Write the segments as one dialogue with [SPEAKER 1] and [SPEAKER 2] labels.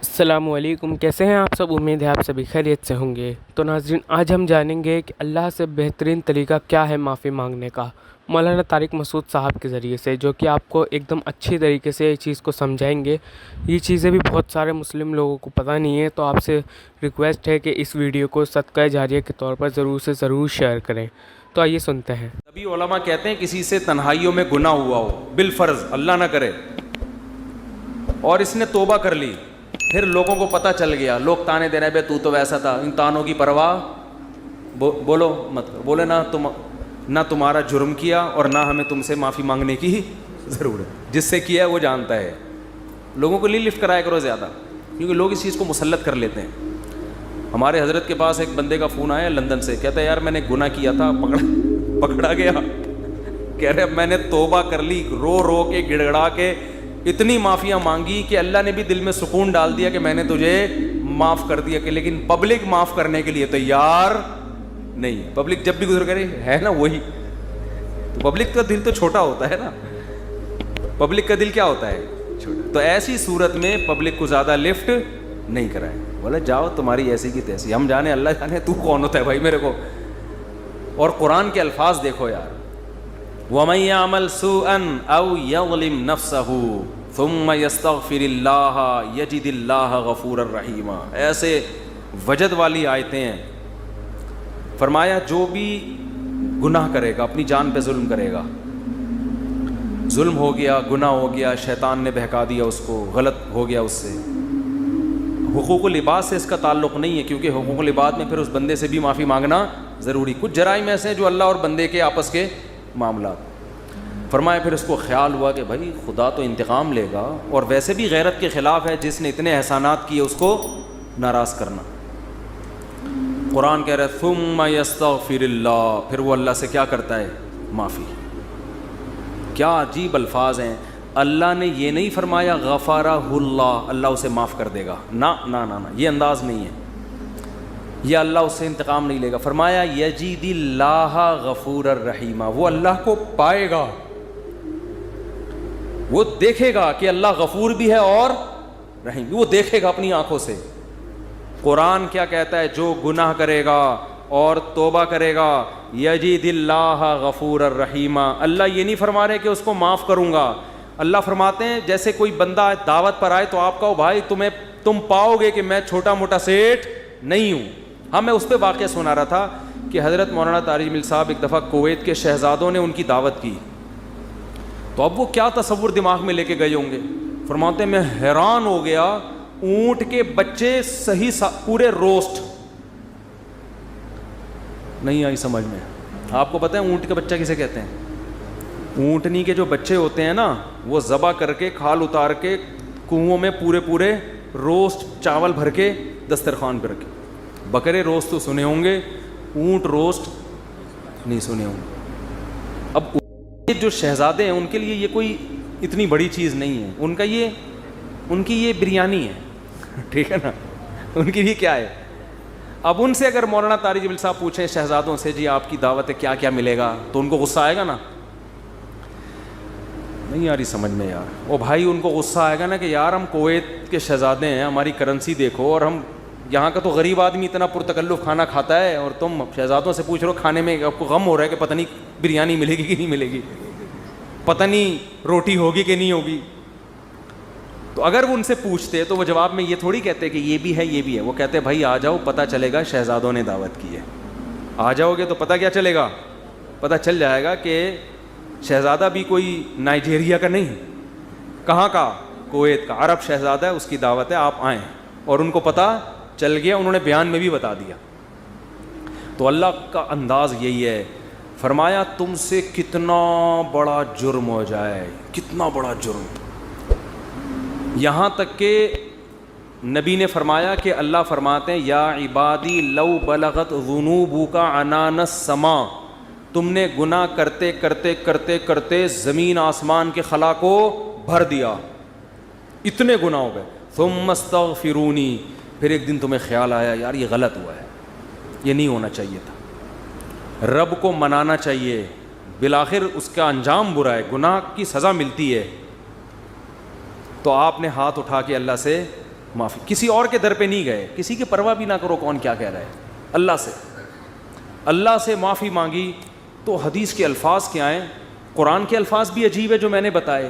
[SPEAKER 1] السلام علیکم، کیسے ہیں آپ سب؟ امید ہے آپ سبھی خیریت سے ہوں گے۔ تو ناظرین، آج ہم جانیں گے کہ اللہ سے بہترین طریقہ کیا ہے معافی مانگنے کا، مولانا طارق مسعود صاحب کے ذریعے سے، جو کہ آپ کو ایک دم اچھی طریقے سے اس چیز کو سمجھائیں گے۔ یہ چیزیں بھی بہت سارے مسلم لوگوں کو پتہ نہیں ہے، تو آپ سے ریکویسٹ ہے کہ اس ویڈیو کو صدقہ جاریہ کے طور پر ضرور سے ضرور شیئر کریں۔ تو آئیے سنتے ہیں۔
[SPEAKER 2] نبی علماء کہتے ہیں کسی سے تنہائیوں میں گناہ ہوا ہو بالفرض، اللہ نہ کرے، اور اس نے توبہ کر لی، پھر لوگوں کو پتہ چل گیا، لوگ تانے دے رہے بے تو ویسا تھا، ان تانوں کی پرواہ بولو مت کرو، بولے نہ تمہارا جرم کیا اور نہ ہمیں تم سے معافی مانگنے کی ضرورت، جس سے کیا ہے وہ جانتا ہے۔ لوگوں کو لفٹ کرایا کرو زیادہ، کیونکہ لوگ اس چیز کو مسلط کر لیتے ہیں۔ ہمارے حضرت کے پاس ایک بندے کا فون آیا لندن سے، کہتا ہے یار میں نے گناہ کیا تھا، پکڑا گیا، کہہ رہے اب میں نے توبہ کر لی، رو رو کے گڑ گڑا کے اتنی معافیاں مانگی کہ اللہ نے بھی دل میں سکون ڈال دیا کہ میں نے تجھے معاف کر دیا، کہ لیکن پبلک معاف کرنے کے لیے تیار نہیں۔ پبلک جب بھی گزر کرے ہے نا وہی، تو پبلک کا دل تو چھوٹا ہوتا ہے نا، پبلک کا دل کیا ہوتا ہے؟ چھوٹا۔ تو ایسی صورت میں پبلک کو زیادہ لفٹ نہیں کرائے، بولے جاؤ تمہاری ایسی کی تیسی، ہم جانے اللہ جانے تو کون ہوتا ہے بھائی میرے کو۔ اور قرآن کے الفاظ دیکھو یار، وَمَن يَعْمَلْ سُوءًا أَوْ يَظْلِمْ نَفْسَهُ ثُمَّ يَسْتَغْفِرِ اللَّهَ يَجِدِ اللَّهَ غَفُورًا رَحِيمًا، ایسے وجد والی آیتیں ہیں۔ فرمایا جو بھی گناہ کرے گا، اپنی جان پہ ظلم کرے گا، ظلم ہو گیا، گناہ ہو گیا، شیطان نے بہکا دیا اس کو، غلط ہو گیا اس سے، حقوق العباد سے اس کا تعلق نہیں ہے، کیونکہ حقوق العباد میں پھر اس بندے سے بھی معافی مانگنا ضروری۔ کچھ جرائم ایسے ہیں جو اللہ اور بندے کے آپس کے معاملات۔ فرمایا پھر اس کو خیال ہوا کہ بھائی خدا تو انتقام لے گا، اور ویسے بھی غیرت کے خلاف ہے جس نے اتنے احسانات کیے اس کو ناراض کرنا۔ قرآن کہہ رہا ہے ثم یستغفر اللہ، پھر وہ اللہ سے کیا کرتا ہے؟ معافی۔ کیا عجیب الفاظ ہیں، اللہ نے یہ نہیں فرمایا غفرہ اللہ، اللہ اسے معاف کر دے گا، نہ نہ نہ نہ، یہ انداز نہیں ہے، یہ اللہ اس سے انتقام نہیں لے گا۔ فرمایا یجید اللہ غفور الرحیم، وہ اللہ کو پائے گا، وہ دیکھے گا کہ اللہ غفور بھی ہے اور رحیم، وہ دیکھے گا اپنی آنکھوں سے۔ قرآن کیا کہتا ہے؟ جو گناہ کرے گا اور توبہ کرے گا، یجید اللہ غفور الرحیم، اللہ یہ نہیں فرما رہے کہ اس کو معاف کروں گا، اللہ فرماتے ہیں جیسے کوئی بندہ دعوت پر آئے تو آپ کہو بھائی تم پاؤ گے کہ میں چھوٹا موٹا سیٹ نہیں ہوں۔ ہاں میں اس پہ واقعہ سنا رہا تھا کہ حضرت مولانا طارق مل صاحب ایک دفعہ کویت کے شہزادوں نے ان کی دعوت کی، تو اب وہ کیا تصور دماغ میں لے کے گئے ہوں گے، فرماتے ہیں میں حیران ہو گیا، اونٹ کے بچے صحیح پورے روسٹ، نہیں آئی سمجھ میں؟ آپ کو پتہ ہے اونٹ کا بچہ کسے کہتے ہیں؟ اونٹنی کے جو بچے ہوتے ہیں نا، وہ ذبح کر کے کھال اتار کے کنووں میں پورے روسٹ چاول بھر کے دسترخوان پہ رکھے۔ بکرے روسٹ تو سنے ہوں گے، اونٹ روسٹ نہیں سنے ہوں گے۔ اب جو شہزادے ہیں ان کے لیے یہ کوئی اتنی بڑی چیز نہیں ہے، ان کی یہ بریانی ہے، ٹھیک ہے نا، ان کی یہ کیا ہے۔ اب ان سے اگر مولانا طارق جبل صاحب پوچھیں شہزادوں سے جی آپ کی دعوت ہے کیا کیا ملے گا، تو ان کو غصہ آئے گا نا، نہیں آ رہی سمجھ میں یار؟ وہ بھائی ان کو غصہ آئے گا نا کہ یار ہم کویت کے شہزادے ہیں، ہماری کرنسی دیکھو، اور ہم یہاں کا تو غریب آدمی اتنا پرتکلف کھانا کھاتا ہے، اور تم شہزادوں سے پوچھ رہو کھانے میں، آپ کو غم ہو رہا ہے کہ پتہ نہیں بریانی ملے گی کہ نہیں ملے گی، پتہ نہیں روٹی ہوگی کہ نہیں ہوگی۔ تو اگر وہ ان سے پوچھتے تو وہ جواب میں یہ تھوڑی کہتے کہ یہ بھی ہے یہ بھی ہے، وہ کہتے بھائی آ جاؤ پتہ چلے گا شہزادوں نے دعوت کی ہے، آ جاؤ گے تو پتہ کیا چلے گا؟ پتہ چل جائے گا کہ شہزادہ بھی کوئی نائجیریا کا نہیں، کہاں کا؟ کویت کا، عرب شہزادہ ہے، اس کی دعوت ہے، آپ آئیں۔ اور ان کو پتہ چل گیا، انہوں نے بیان میں بھی بتا دیا۔ تو اللہ کا انداز یہی ہے، فرمایا تم سے کتنا بڑا جرم ہو جائے، کتنا بڑا جرم، یہاں تک کہ نبی نے فرمایا کہ اللہ فرماتے ہیں یا عبادی لو بلغت ذنوبک عنان السماء، تم نے گناہ کرتے کرتے کرتے کرتے زمین آسمان کے خلا کو بھر دیا، اتنے گناہ ہو گئے، ثم استغفرونی، پھر ایک دن تمہیں خیال آیا یار یہ غلط ہوا ہے، یہ نہیں ہونا چاہیے تھا، رب کو منانا چاہیے، بالآخر اس کا انجام برا ہے، گناہ کی سزا ملتی ہے، تو آپ نے ہاتھ اٹھا کے اللہ سے معافی. کسی اور کے در پہ نہیں گئے, کسی کی پرواہ بھی نہ کرو کون کیا کہہ رہا ہے, اللہ سے معافی مانگی. تو حدیث کے الفاظ کیا ہیں, قرآن کے الفاظ بھی عجیب ہے جو میں نے بتائے.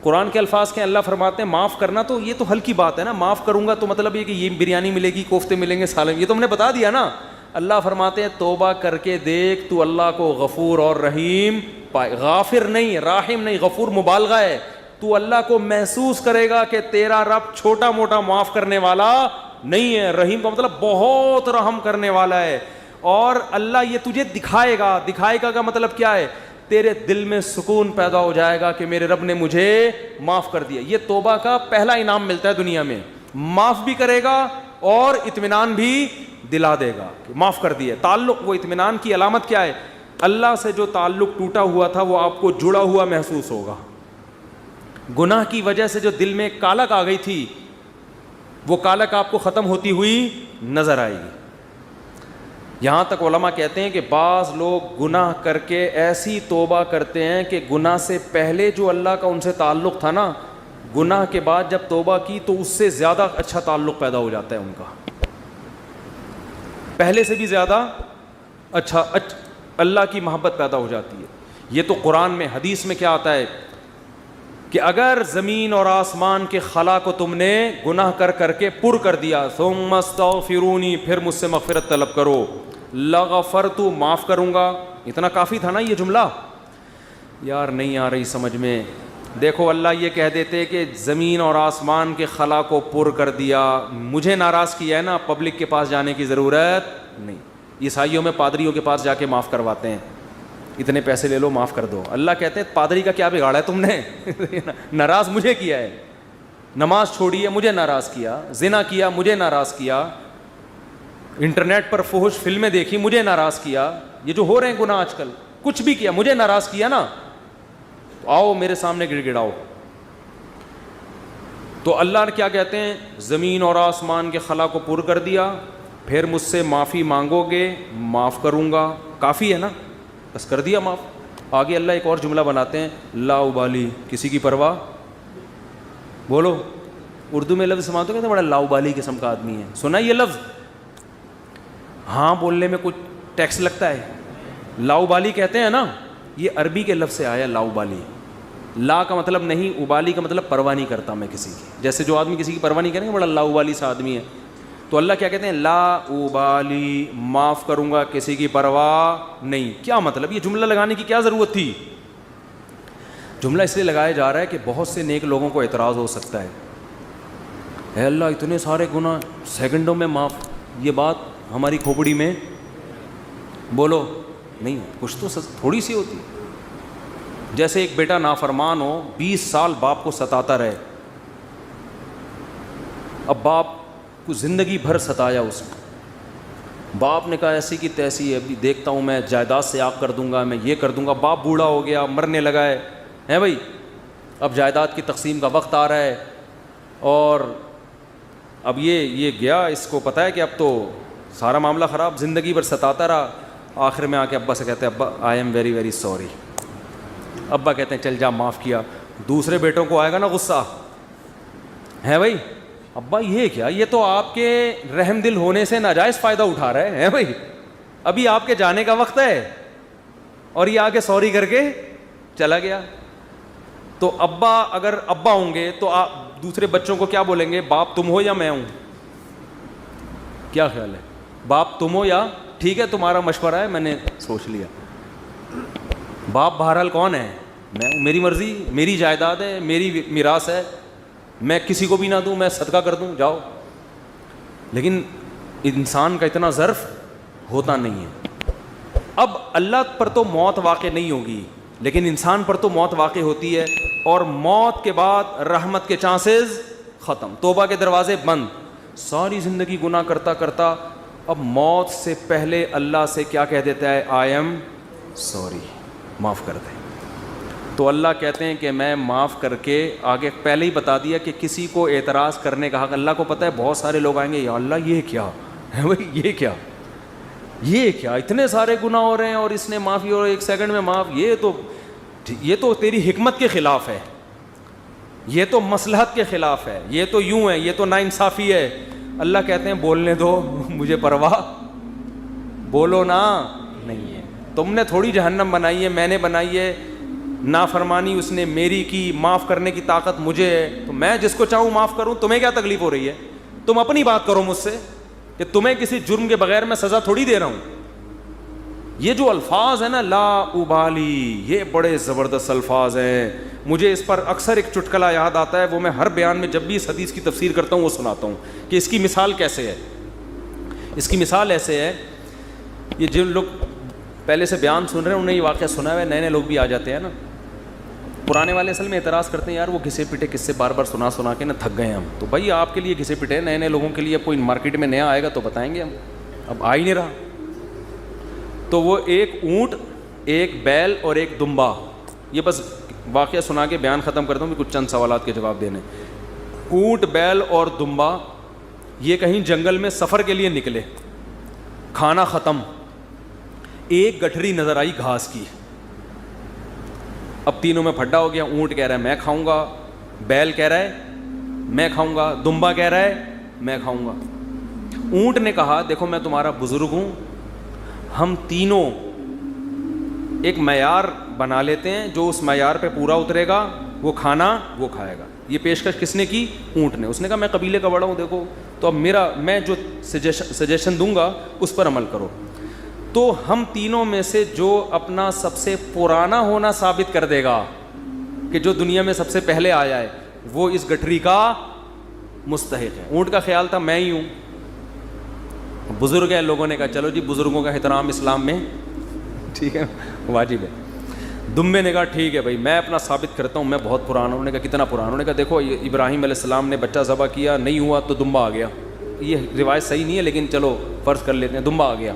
[SPEAKER 2] قرآن کے الفاظ کے اللہ فرماتے ہیں معاف کرنا, تو یہ تو ہلکی بات ہے نا, معاف کروں گا تو مطلب یہ کہ یہ بریانی ملے گی, کوفتے ملیں گے, سالن, یہ تو ہم نے بتا دیا نا. اللہ فرماتے ہیں توبہ کر کے دیکھ تو اللہ کو غفور اور رحیم پائے. غافر نہیں, راحم نہیں, غفور مبالغہ ہے. تو اللہ کو محسوس کرے گا کہ تیرا رب چھوٹا موٹا معاف کرنے والا نہیں ہے. رحیم کا مطلب بہت رحم کرنے والا ہے. اور اللہ یہ تجھے دکھائے گا, دکھائے گا کا مطلب کیا ہے, تیرے دل میں سکون پیدا ہو جائے گا کہ میرے رب نے مجھے معاف کر دیا. یہ توبہ کا پہلا انعام ملتا ہے دنیا میں, معاف بھی کرے گا اور اطمینان بھی دلا دے گا کہ معاف کر دیا. تعلق, وہ اطمینان کی علامت کیا ہے, اللہ سے جو تعلق ٹوٹا ہوا تھا وہ آپ کو جڑا ہوا محسوس ہوگا. گناہ کی وجہ سے جو دل میں کالک آ گئی تھی وہ کالک آپ کو ختم ہوتی ہوئی نظر آئے گی. یہاں تک علماء کہتے ہیں کہ بعض لوگ گناہ کر کے ایسی توبہ کرتے ہیں کہ گناہ سے پہلے جو اللہ کا ان سے تعلق تھا نا, گناہ کے بعد جب توبہ کی تو اس سے زیادہ اچھا تعلق پیدا ہو جاتا ہے ان کا, پہلے سے بھی زیادہ اچھا اللہ کی محبت پیدا ہو جاتی ہے. یہ تو قرآن میں, حدیث میں کیا آتا ہے کہ اگر زمین اور آسمان کے خلا کو تم نے گناہ کر کر کے پر کر دیا, ثم استغفرونی, پھر مجھ سے مغفرت طلب کرو, لغفرت, معاف کروں گا. اتنا کافی تھا نا یہ جملہ. یار نہیں آ رہی سمجھ میں. دیکھو اللہ یہ کہہ دیتے کہ زمین اور آسمان کے خلا کو پر کر دیا, مجھے ناراض کیا ہے نا, پبلک کے پاس جانے کی ضرورت نہیں. عیسائیوں میں پادریوں کے پاس جا کے معاف کرواتے ہیں, اتنے پیسے لے لو معاف کر دو. اللہ کہتے ہیں پادری کا کیا بگاڑا ہے تم نے, ناراض مجھے کیا ہے, نماز چھوڑی ہے مجھے ناراض کیا, زنا کیا مجھے ناراض کیا, انٹرنیٹ پر فحش فلمیں دیکھی مجھے ناراض کیا, یہ جو ہو رہے ہیں گناہ آج کل, کچھ بھی کیا مجھے ناراض کیا نا, تو آؤ میرے سامنے گڑ گڑاؤ. تو اللہ کیا کہتے ہیں, زمین اور آسمان کے خلا کو پر کر دیا, پھر مجھ سے معافی مانگو گے معاف کروں گا. کافی ہے نا, بس کر دیا معاف. آگے اللہ ایک اور جملہ بناتے ہیں, لا ابالی, کسی کی پرواہ. بولو, اردو میں لفظ سماتے ہیں بڑا لا ابالی قسم کا آدمی ہے, سنا یہ لفظ, ہاں بولنے میں کچھ ٹیکس لگتا ہے. لا ابالی کہتے ہیں نا, یہ عربی کے لفظ سے آیا لا ابالی. لا کا مطلب نہیں, ابالی کا مطلب پرواہ نہیں کرتا میں کسی کی. جیسے جو آدمی کسی کی پرواہ نہیں کریں گے بڑا لا ابالی سا آدمی ہے. تو اللہ کیا کہتے ہیں, لا ابالی, معاف کروں گا کسی کی پرواہ نہیں. کیا مطلب, یہ جملہ لگانے کی کیا ضرورت تھی؟ جملہ اس لیے لگایا جا رہا ہے کہ بہت سے نیک لوگوں کو اعتراض ہو سکتا ہے, اے اللہ اتنے سارے گناہ سیکنڈوں میں معاف, یہ بات ہماری کھوپڑی میں بولو نہیں, کچھ تو تھوڑی سی ہوتی. جیسے ایک بیٹا نافرمان ہو, 20 سال باپ کو ستاتا رہے, اب باپ کو زندگی بھر ستایا اس نے, باپ نے کہا ایسی کی تیسی ہے, ابھی دیکھتا ہوں میں جائیداد سے آپ کر دوں گا, میں یہ کر دوں گا. باپ بوڑھا ہو گیا, مرنے لگا ہے بھائی, اب جائیداد کی تقسیم کا وقت آ رہا ہے, اور اب یہ گیا, اس کو پتہ ہے کہ اب تو سارا معاملہ خراب, زندگی بھر ستاتا رہا. آخر میں آ کے ابا سے کہتے ہیں, ابا I am very very sorry. ابا کہتے ہیں چل جا معاف کیا. دوسرے بیٹوں کو آئے گا نا غصہ, ہے بھائی, ابا یہ کیا, یہ تو آپ کے رحم دل ہونے سے ناجائز فائدہ اٹھا رہے ہیں بھائی, ابھی آپ کے جانے کا وقت ہے اور یہ آ کے سوری کر کے چلا گیا. تو ابا اگر ابا ہوں گے تو آپ دوسرے بچوں کو کیا بولیں گے, باپ تم ہو یا میں ہوں؟ کیا خیال ہے, باپ تم ہو یا ٹھیک ہے تمہارا مشورہ ہے میں نے سوچ لیا. باپ بہرحال کون ہے, میں, میری مرضی, میری جائیداد ہے, میری میراث ہے, میں کسی کو بھی نہ دوں, میں صدقہ کر دوں, جاؤ. لیکن انسان کا اتنا ظرف ہوتا نہیں ہے. اب اللہ پر تو موت واقع نہیں ہوگی, لیکن انسان پر تو موت واقع ہوتی ہے, اور موت کے بعد رحمت کے چانسز ختم, توبہ کے دروازے بند. ساری زندگی گناہ کرتا کرتا اب موت سے پہلے اللہ سے کیا کہہ دیتا ہے, آئی ایم سوری, معاف کر دیں. تو اللہ کہتے ہیں کہ میں معاف کر کے, آگے پہلے ہی بتا دیا کہ کسی کو اعتراض کرنے کا حق, اللہ کو پتہ ہے بہت سارے لوگ آئیں گے, یا اللہ یہ کیا ہے بھائی, یہ کیا اتنے سارے گناہ ہو رہے ہیں اور اس نے معافی اور 1 سیکنڈ میں معاف, یہ تو تیری حکمت کے خلاف ہے. یہ تو مصلحت کے خلاف ہے, یہ تو یوں ہے, یہ تو ناانصافی ہے. اللہ کہتے ہیں بولنے دو, مجھے پرواہ, بولو نا. نہیں ہے, تم نے تھوڑی جہنم بنائی ہے, میں نے بنائی ہے. نافرمانی اس نے میری کی, معاف کرنے کی طاقت مجھے ہے, تو میں جس کو چاہوں معاف کروں. تمہیں کیا تکلیف ہو رہی ہے؟ تم اپنی بات کرو مجھ سے کہ تمہیں کسی جرم کے بغیر میں سزا تھوڑی دے رہا ہوں. یہ جو الفاظ ہیں نا, لا ابالی, یہ بڑے زبردست الفاظ ہیں. مجھے اس پر اکثر ایک چٹکلا یاد آتا ہے, وہ میں ہر بیان میں جب بھی اس حدیث کی تفسیر کرتا ہوں وہ سناتا ہوں کہ اس کی مثال کیسے ہے. اس کی مثال ایسے ہے, یہ جن لوگ پہلے سے بیان سن رہے ہیں انہیں یہ واقعہ سنا ہوا ہے, نئے نئے لوگ بھی آ جاتے ہیں نا. پرانے والے اصل میں اعتراض کرتے ہیں, یار وہ گھسے پٹے قصے بار بار سنا سنا کے نا تھک گئے ہم. تو بھائی آپ کے لیے گھسے پٹے, نئے نئے لوگوں کے لیے کوئی مارکیٹ میں نیا آئے گا تو بتائیں گے ہم, اب آ ہی نہیں رہا. تو وہ ایک اونٹ, ایک بیل اور ایک دمبا, یہ بس واقعہ سنا کے بیان ختم کرتا ہوں, کچھ چند سوالات کے جواب دینے. اونٹ, بیل اور دمبا یہ کہیں جنگل میں سفر کے لیے نکلے, کھانا ختم, ایک گٹھری نظر آئی گھاس کی. اب تینوں میں پھڈا ہو گیا. اونٹ کہہ رہا ہے میں کھاؤں گا, بیل کہہ رہا ہے میں کھاؤں گا, دمبا کہہ رہا ہے میں کھاؤں گا. اونٹ نے کہا دیکھو میں تمہارا بزرگ ہوں, ہم تینوں ایک معیار بنا لیتے ہیں, جو اس معیار پہ پورا اترے گا وہ کھانا وہ کھائے گا. یہ پیشکش کس نے کی؟ اونٹ نے. اس نے کہا میں قبیلے کا بڑا ہوں, دیکھو تو اب میں جو سجیشن دوں گا اس پر عمل کرو. تو ہم تینوں میں سے جو اپنا سب سے پرانا ہونا ثابت کر دے گا کہ جو دنیا میں سب سے پہلے آیا ہے وہ اس گٹھری کا مستحق ہے. اونٹ کا خیال تھا میں ہی ہوں, بزرگ ہے. لوگوں نے کہا چلو جی بزرگوں کا احترام اسلام میں ٹھیک ہے, واجب ہے. دمبے نے کہا ٹھیک ہے بھائی میں اپنا ثابت کرتا ہوں, میں بہت پرانا ہوں. انہوں نے کہا کتنا پرانا؟ انہوں نے کہا دیکھو ابراہیم علیہ السلام نے بچہ ذبح کیا, نہیں ہوا تو دمبا آ گیا. یہ روایت صحیح نہیں ہے لیکن چلو فرض کر لیتے ہیں, دمبا آ گیا.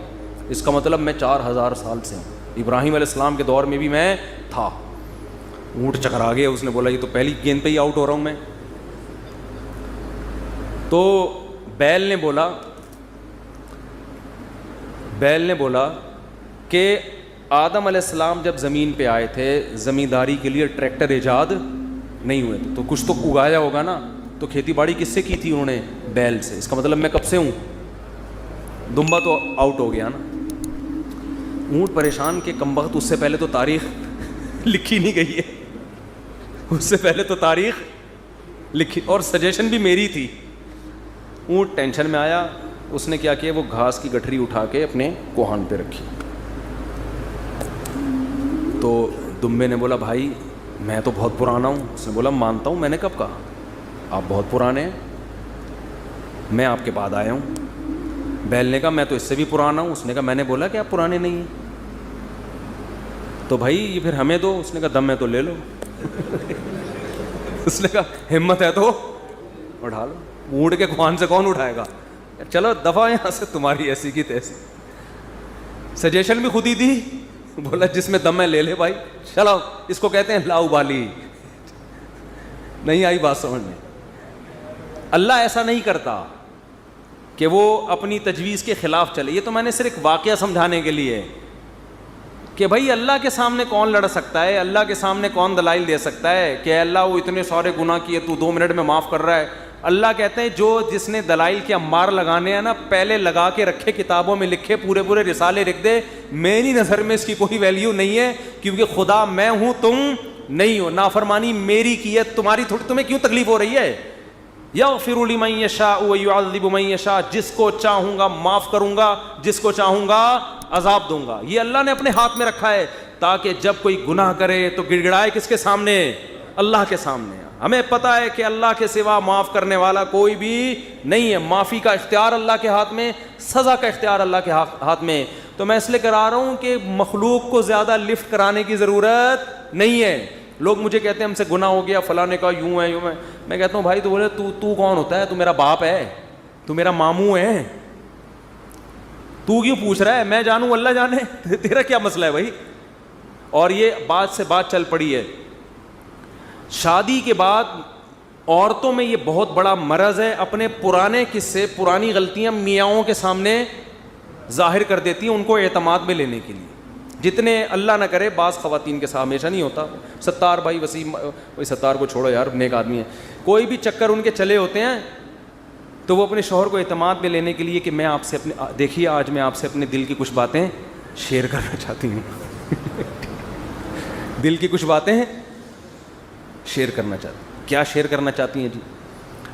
[SPEAKER 2] اس کا مطلب میں 4000 سال سے ہوں, ابراہیم علیہ السلام کے دور میں بھی میں تھا. اونٹ چکرا گیا, اس نے بولا یہ تو پہلی گیند پہ ہی آؤٹ ہو رہا ہوں میں. تو بیل نے بولا کہ آدم علیہ السلام جب زمین پہ آئے تھے زمینداری کے لیے ٹریکٹر ایجاد نہیں ہوئے تھے, تو کچھ تو اگایا ہوگا نا. تو کھیتی باڑی کس سے کی تھی انہوں نے؟ بیل سے. اس کا مطلب میں کب سے ہوں. دمبا تو آؤٹ ہو گیا نا. اونٹ پریشان کہ کمبخت, اس سے پہلے تو تاریخ لکھی نہیں گئی ہے, اس سے پہلے تو تاریخ لکھی, اور سجیشن بھی میری تھی. اونٹ ٹینشن میں آیا, اس نے کیا کیا, وہ گھاس کی گٹھری اٹھا کے اپنے کوہان پہ رکھی. تو دمبے نے بولا بھائی میں تو بہت پرانا ہوں. اس نے بولا مانتا ہوں, میں نے کب کہا, آپ بہت پرانے ہیں, میں آپ کے بعد آیا ہوں. بیل نے کہا میں تو اس سے بھی پرانا ہوں. اس نے کہا میں نے بولا کہ آپ پرانے نہیں ہیں, تو بھائی یہ پھر ہمیں دو. اس نے کہا دم ہے تو لے لو. اس نے کہا ہمت ہے تو اٹھا لو. اونٹ کے خوان سے کون اٹھائے گا؟ چلو دفعہ یہاں سے, تمہاری ایسی کی تیسی. سجیشن بھی خود ہی دی, بولا جس میں دم ہے لے لے بھائی. چلو اس کو کہتے ہیں لا ابالی. نہیں آئی بات سمجھ میں؟ اللہ ایسا نہیں کرتا کہ وہ اپنی تجویز کے خلاف چلے. یہ تو میں نے صرف ایک واقعہ سمجھانے کے لیے کہ بھائی اللہ کے سامنے کون لڑ سکتا ہے, اللہ کے سامنے کون دلائل دے سکتا ہے کہ اے اللہ وہ اتنے سارے گناہ کیے تو 2 منٹ میں معاف کر رہا ہے. اللہ کہتے ہیں جو جس نے دلائل کے امار لگانے ہیں نا, پہلے لگا کے رکھے, کتابوں میں لکھے, پورے رسالے لکھ دے. میری نظر میں اس کی کوئی ویلیو نہیں ہے, کیونکہ خدا میں ہوں تم نہیں ہو. نافرمانی میری کی ہے, تمہاری تھوڑی. تمہیں کیوں تکلیف ہو رہی ہے؟ یغفر لمن یشاء ویعذب من یشاء, جس کو چاہوں گا معاف کروں گا, جس کو چاہوں گا عذاب دوں گا. یہ اللہ نے اپنے ہاتھ میں رکھا ہے تاکہ جب کوئی گناہ کرے تو گڑ گڑائے کس کے سامنے؟ اللہ کے سامنے. ہمیں پتہ ہے کہ اللہ کے سوا معاف کرنے والا کوئی بھی نہیں ہے. معافی کا اختیار اللہ کے ہاتھ میں, سزا کا اختیار اللہ کے ہاتھ میں. تو میں اس لیے کرا رہا ہوں کہ مخلوق کو زیادہ لفٹ کرانے کی ضرورت نہیں ہے. لوگ مجھے کہتے ہیں ہم سے گناہ ہو گیا, فلاں نے کہا یوں ہے یوں ہے. میں کہتا ہوں بھائی تو بولے تو کون ہوتا ہے؟ تو میرا باپ ہے, تو میرا ماموں ہے, تو کیوں پوچھ رہا ہے؟ میں جانوں اللہ جانے, تیرا کیا مسئلہ ہے بھائی؟ اور یہ بات سے بات چل پڑی ہے. شادی کے بعد عورتوں میں یہ بہت بڑا مرض ہے, اپنے پرانے قصے, پرانی غلطیاں میاؤں کے سامنے ظاہر کر دیتی ہیں ان کو اعتماد میں لینے کے لیے. جتنے اللہ نہ کرے بعض خواتین کے ساتھ ہمیشہ نہیں ہوتا. ستار بھائی وسیم, کوئی ستار کو چھوڑو یار, نیک آدمی ہے, کوئی بھی چکر ان کے چلے ہوتے ہیں تو وہ اپنے شوہر کو اعتماد میں لینے کے لیے کہ میں آپ سے اپنے, دیکھیے آج میں آپ سے اپنے دل کی کچھ باتیں شیئر کرنا چاہتی ہوں. دل کی کچھ باتیں شیئر کرنا چاہتی ہیں. کیا شیئر کرنا چاہتی ہیں جی؟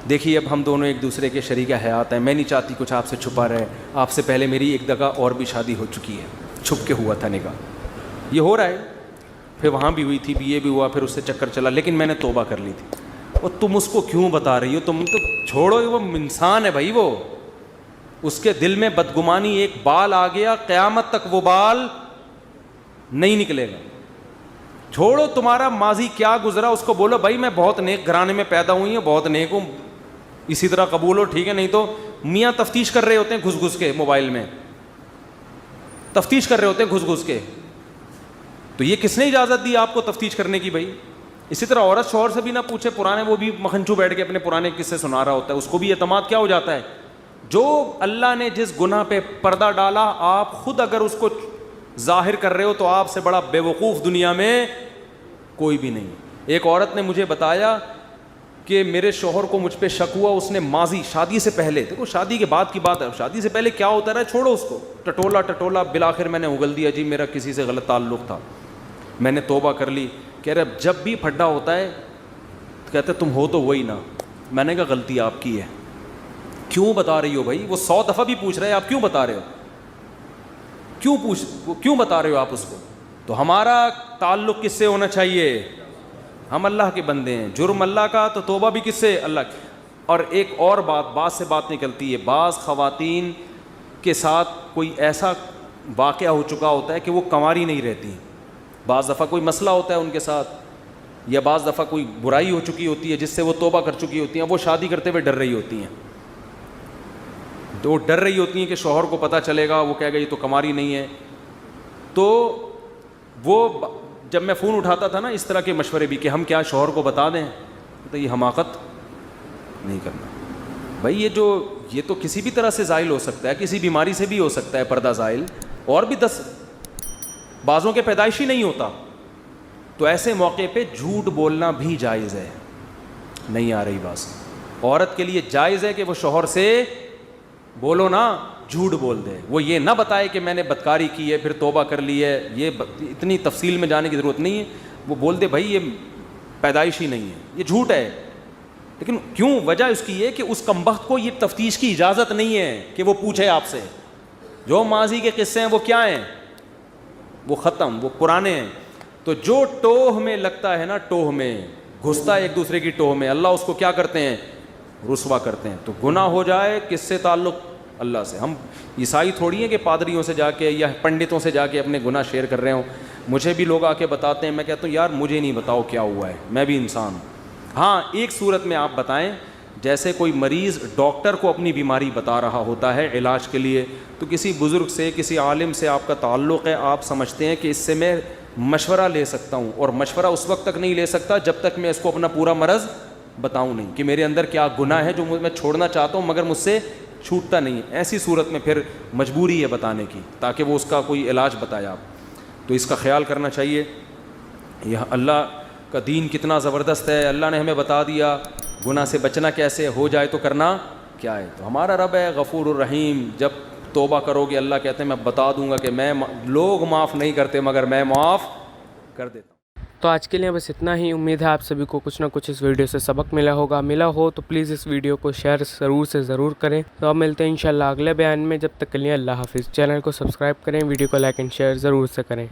[SPEAKER 2] دیکھیے اب ہم دونوں ایک دوسرے کے شریک حیات ہیں, میں نہیں چاہتی کچھ آپ سے چھپا رہے. آپ سے پہلے میری ایک جگہ اور بھی شادی ہو چکی ہے, چھپ کے ہوا تھا نکاح, یہ ہو رہا ہے, پھر وہاں بھی ہوئی تھی, یہ بھی ہوا, پھر اس سے چکر چلا, لیکن میں نے توبہ کر لی تھی. اور تم اس کو کیوں بتا رہی ہو؟ تم تو چھوڑو, وہ انسان ہے بھائی, وہ اس کے دل میں بدگمانی ایک بال آ گیا, قیامت تک وہ بال نہیں نکلے گا. چھوڑو تمہارا ماضی کیا گزرا, اس کو بولو بھائی میں بہت نیک گھرانے میں پیدا ہوئی ہوں, بہت نیک ہوں, اسی طرح قبول ہو, ٹھیک ہے. نہیں تو میاں تفتیش کر رہے ہوتے ہیں گھس گھس کے, موبائل میں تفتیش کر رہے ہوتے ہیں گھس گھس کے, تو یہ کس نے اجازت دی آپ کو تفتیش کرنے کی بھائی؟ اسی طرح عورت شوہر سے بھی نہ پوچھے, پرانے, وہ بھی مکھنچو بیٹھ کے اپنے پرانے قصے سنا رہا ہوتا ہے, اس کو بھی اعتماد کیا ہو جاتا ہے. جو اللہ نے جس گناہ پہ پردہ ڈالا, آپ خود اگر اس کو ظاہر کر رہے ہو تو آپ سے بڑا بے وقوف دنیا میں کوئی بھی نہیں. ایک عورت نے مجھے بتایا کہ میرے شوہر کو مجھ پہ شک ہوا, اس نے ماضی شادی سے پہلے, دیکھو شادی کے بعد کی بات ہے, شادی سے پہلے کیا ہوتا رہا چھوڑو اس کو, ٹٹولا بالآخر میں نے اگل دیا جی میرا کسی سے غلط تعلق تھا, میں نے توبہ کر لی. کہہ رہے جب بھی پھڈا ہوتا ہے کہتے تم ہو تو وہی نا. میں نے کہا غلطی آپ کی ہے, کیوں بتا رہی ہو بھائی؟ وہ 100 دفعہ بھی پوچھ رہے ہیں آپ کیوں بتا رہے ہو, کیوں بتا رہے ہو آپ اس کو؟ تو ہمارا تعلق کس سے ہونا چاہیے؟ ہم اللہ کے بندے ہیں, جرم اللہ کا, تو توبہ بھی کس سے؟ اللہ کی. اور ایک اور بات سے بات نکلتی ہے, بعض خواتین کے ساتھ کوئی ایسا واقعہ ہو چکا ہوتا ہے کہ وہ کنواری نہیں رہتی, بعض دفعہ کوئی مسئلہ ہوتا ہے ان کے ساتھ, یا بعض دفعہ کوئی برائی ہو چکی ہوتی ہے جس سے وہ توبہ کر چکی ہوتی ہیں, وہ شادی کرتے ہوئے ڈر رہی ہوتی ہیں, تو وہ ڈر رہی ہوتی ہیں کہ شوہر کو پتہ چلے گا, وہ کہے گا یہ تو کنواری نہیں ہے. تو وہ جب میں فون اٹھاتا تھا نا اس طرح کے مشورے بھی کہ ہم کیا شوہر کو بتا دیں, تو یہ حماقت نہیں کرنا بھائی. یہ تو کسی بھی طرح سے زائل ہو سکتا ہے, کسی بیماری سے بھی ہو سکتا ہے پردہ زائل, اور بھی 10 بعضوں کے پیدائشی نہیں ہوتا. تو ایسے موقع پہ جھوٹ بولنا بھی جائز ہے. نہیں آ رہی بات؟ عورت کے لیے جائز ہے کہ وہ شوہر سے بولو نا, جھوٹ بول دے, وہ یہ نہ بتائے کہ میں نے بدکاری کی ہے پھر توبہ کر لی ہے, یہ اتنی تفصیل میں جانے کی ضرورت نہیں ہے. وہ بول دے بھائی یہ پیدائشی نہیں ہے, یہ جھوٹ ہے. لیکن کیوں؟ وجہ اس کی یہ کہ اس کمبخت کو یہ تفتیش کی اجازت نہیں ہے کہ وہ پوچھے آپ سے. جو ماضی کے قصے ہیں وہ کیا ہیں؟ وہ ختم, وہ پرانے ہیں. تو جو ٹوہ میں لگتا ہے نا, ٹوہ میں گھستا ہے ایک دوسرے کی ٹوہ میں, اللہ اس کو کیا کرتے ہیں؟ رسوا کرتے ہیں. تو گناہ ہو جائے کس سے تعلق؟ اللہ سے. ہم عیسائی تھوڑی ہیں کہ پادریوں سے جا کے یا پنڈتوں سے جا کے اپنے گناہ شیئر کر رہے ہوں. مجھے بھی لوگ آ کے بتاتے ہیں, میں کہتا ہوں یار مجھے نہیں بتاؤ کیا ہوا ہے, میں بھی انسان ہوں. ہاں ایک صورت میں آپ بتائیں, جیسے کوئی مریض ڈاکٹر کو اپنی بیماری بتا رہا ہوتا ہے علاج کے لیے, تو کسی بزرگ سے, کسی عالم سے آپ کا تعلق ہے, آپ سمجھتے ہیں کہ اس سے میں مشورہ لے سکتا ہوں, اور مشورہ اس وقت تک نہیں لے سکتا جب تک میں اس کو اپنا پورا مرض بتاؤں نہیں کہ میرے اندر کیا گناہ ہے جو میں چھوڑنا چاہتا ہوں مگر مجھ سے چھوٹتا نہیں. ایسی صورت میں پھر مجبوری ہے بتانے کی تاکہ وہ اس کا کوئی علاج بتائے آپ. تو اس کا خیال کرنا چاہیے. یہ اللہ کا دین کتنا زبردست ہے, اللہ نے ہمیں بتا دیا گناہ سے بچنا کیسے, ہو جائے تو کرنا کیا ہے. تو ہمارا رب ہے غفور الرحیم, جب توبہ کرو گے اللہ کہتے ہیں میں بتا دوں گا کہ میں, لوگ معاف نہیں کرتے مگر میں معاف کر دیتا ہوں.
[SPEAKER 1] تو آج کے لیے بس اتنا ہی. امید ہے آپ سبھی کو کچھ نہ کچھ اس ویڈیو سے سبق ملا ہوگا. ملا ہو تو پلیز اس ویڈیو کو شیئر ضرور کریں. تو اب ملتے ہیں انشاءاللہ اگلے بیان میں. جب تک کے لیے اللہ حافظ. چینل کو سبسکرائب کریں, ویڈیو کو لائک اینڈ شیئر ضرور سے کریں.